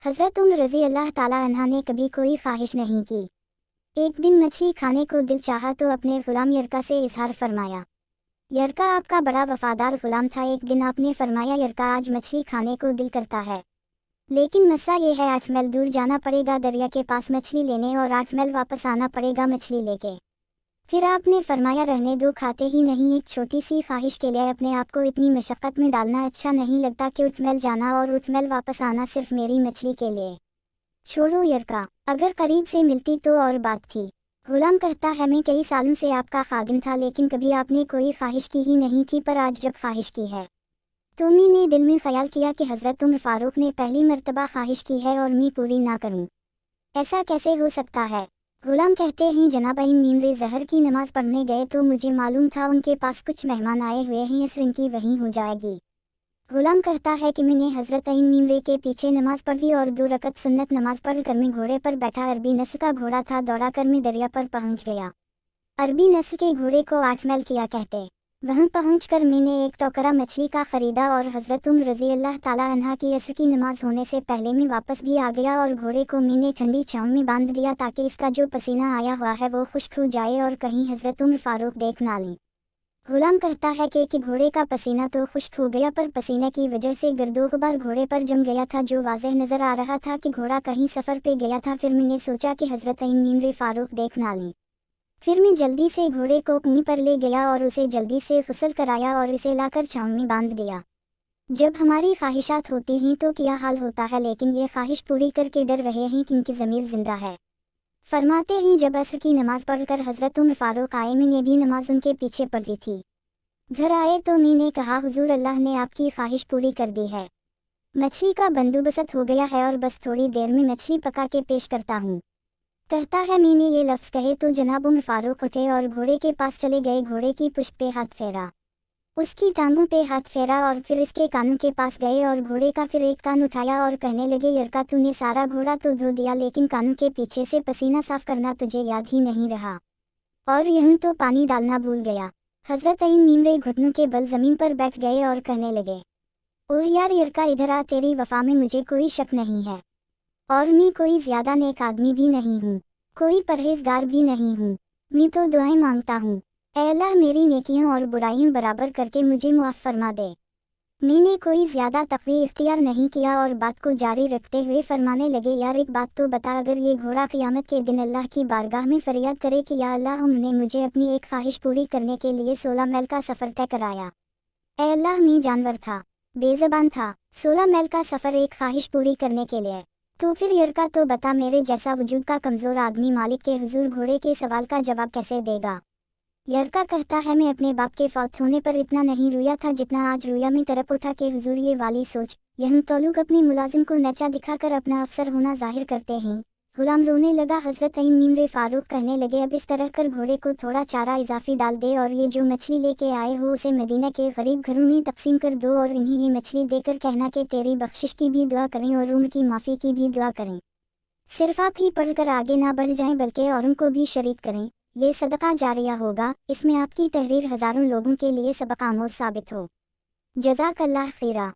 हज़रत उम्र रज़ी अल्लाह ताला अन्हा ने कभी कोई ख्वाहिश नहीं की। एक दिन मछली खाने को दिल चाहा तो अपने ग़ुलाम यरका से इजहार फरमाया। यरका आपका बड़ा वफादार ग़ुलाम था। एक दिन आपने फरमाया, यरका आज मछली खाने को दिल करता है, लेकिन मसला ये है 8 मील दूर जाना पड़ेगा दरिया के पास मछली लेने और 8 मील वापस आना पड़ेगा मछली लेके। फिर आपने फरमाया, रहने दो, खाते ही नहीं। एक छोटी सी ख्वाहिश के लिए अपने आप को इतनी मशक्क़त में डालना अच्छा नहीं लगता कि 8 मील जाना और 8 मील वापस आना सिर्फ मेरी मछली के लिए। छोड़ो यरका, अगर करीब से मिलती तो और बात थी। गुलाम कहता है, मैं कई सालों से आपका खादिम था, लेकिन कभी आपने कोई ख्वाहिश की ही नहीं थी, पर आज जब ख्वाहिश की है तो मैंने दिल में ख्याल किया कि हज़रत उमर फ़ारूक ने पहली मर्तबा ख्वाहिश की है और मैं पूरी ना करूं। ऐसा कैसे हो सकता है? गुलाम कहते हैं, जनाब मीमरे ज़हर की नमाज़ पढ़ने गए तो मुझे मालूम था उनके पास कुछ मेहमान आए हुए हैं, असर इनकी वहीं हो जाएगी। गुलाम कहता है कि मैंने हज़रत मीमरे के पीछे नमाज़ पढ़ी और 2 रकत सुन्नत नमाज़ पढ़ कर मैं घोड़े पर बैठा, अरबी नस्ल का घोड़ा था, दौड़ा कर मैं दरिया पर पहुंच गया। अरबी नस्ल के घोड़े को 8 मील किया कहते। वहां पहुंचकर मैंने एक टोकरा मछली का ख़रीदा और हज़रत उम्र रज़ी अल्लाह ताला अन्हा की असर की नमाज होने से पहले मैं वापस भी आ गया और घोड़े को मैंने ठंडी छांव में बांध दिया ताकि इसका जो पसीना आया हुआ है वो खुश्क हो जाए और कहीं हज़रत उमर फ़ारूक देख ना लें। गुलाम कहता है कि घोड़े का पसीना तो खुश्क हो गया, पर पसीने की वजह से गर्दो गुबार घोड़े पर जम गया था, जो वाज़ेह नज़र आ रहा था कि घोड़ा कहीं सफ़र पे गया था। फिर मैंने सोचा कि हज़रत मीमरे फ़ारूक देख ना लें। फिर मैं जल्दी से घोड़े को ऊँट पर ले गया और उसे जल्दी से गुस्ल कराया और इसे लाकर छांव में बांध दिया। जब हमारी ख्वाहिशात होती हैं तो क्या हाल होता है, लेकिन ये ख्वाहिश पूरी करके डर रहे हैं क्योंकि ज़मीर जिंदा है। फरमाते हैं, जब असर की नमाज़ पढ़कर हज़रत उमर फ़ारूक आए, मैंने भी नमाज उनके पीछे पढ़ी थी। घर आए तो मैंने कहा, हुजूर, अल्लाह ने आपकी ख्वाहिश पूरी कर दी है, मछली का बंदोबस्त हो गया है और बस थोड़ी देर में मछली पका के पेश करता हूँ। कहता है, मैंने ये लफ्ज़ कहे तो जनाब उमर फ़ारूक उठे और घोड़े के पास चले गए। घोड़े की पुश्त पे हाथ फेरा, उसकी टांगों पे हाथ फेरा और फिर इसके कानों के पास गए और घोड़े का फिर एक कान उठाया और कहने लगे, यरका, तूने सारा घोड़ा तो धो दिया, लेकिन कानों के पीछे से पसीना साफ करना तुझे याद ही नहीं रहा, और यूं तो पानी डालना भूल गया। हज़रत मीमरे घुटनों के बल ज़मीन पर बैठ गए और कहने लगे, ओह यार यरका, इधर आ, तेरी वफ़ा में मुझे कोई शक नहीं है और मैं कोई ज़्यादा नेक आदमी भी नहीं हूँ, कोई परहेजगार भी नहीं हूँ। मैं तो दुआएं मांगता हूँ, ऐ अल्लाह, मेरी नेकियों और बुराइयों बराबर करके मुझे मुआफ़ फरमा दे। मैंने कोई ज़्यादा तक़वी इख्तियार नहीं किया और बात को जारी रखते हुए फरमाने लगे, यार एक बात तो बता, अगर ये घोड़ा क़यामत के दिन अल्लाह की बारगाह में फ़रियाद करे कि या अल्लाह, उन्होंने मुझे अपनी एक ख्वाहिश पूरी करने के लिए 16 मील का सफ़र तय कराया। ऐ अल्लाह, मैं जानवर था, बेज़बान था, 16 मील का सफ़र एक ख्वाहिश पूरी करने के लिए, तो फिर यरका तो बता, मेरे जैसा वजूद का कमज़ोर आदमी मालिक के हुजूर घोड़े के सवाल का जवाब कैसे देगा? यरका कहता है, मैं अपने बाप के फौत होने पर इतना नहीं रोया था जितना आज रोया। मैं तरफ उठा के हुजूर, ये वाली सोच, यह तो लोग अपने मुलाजिम को नचा दिखाकर अपना अफसर होना जाहिर करते हैं। गुलाम रोने लगा। हज़रत मीमरे फ़ारूक कहने लगे, अब इस तरह कर घोड़े को थोड़ा चारा इजाफी डाल दे और ये जो मछली लेके आए हो उसे मदीना के गरीब घरों में तकसीम कर दो और इन्हें ये मछली देकर कहना कि तेरी बख्शिश की भी दुआ करें और उम्र की माफ़ी की भी दुआ करें। सिर्फ आप ही पढ़कर आगे ना बढ़ जाएं बल्कि औरों को भी शरीक करें, ये सदका जारिया होगा, इसमें आपकी तहरीर हज़ारों लोगों के लिए सबक आमोज़ साबित हो। जज़ाकल्लाह खैरा।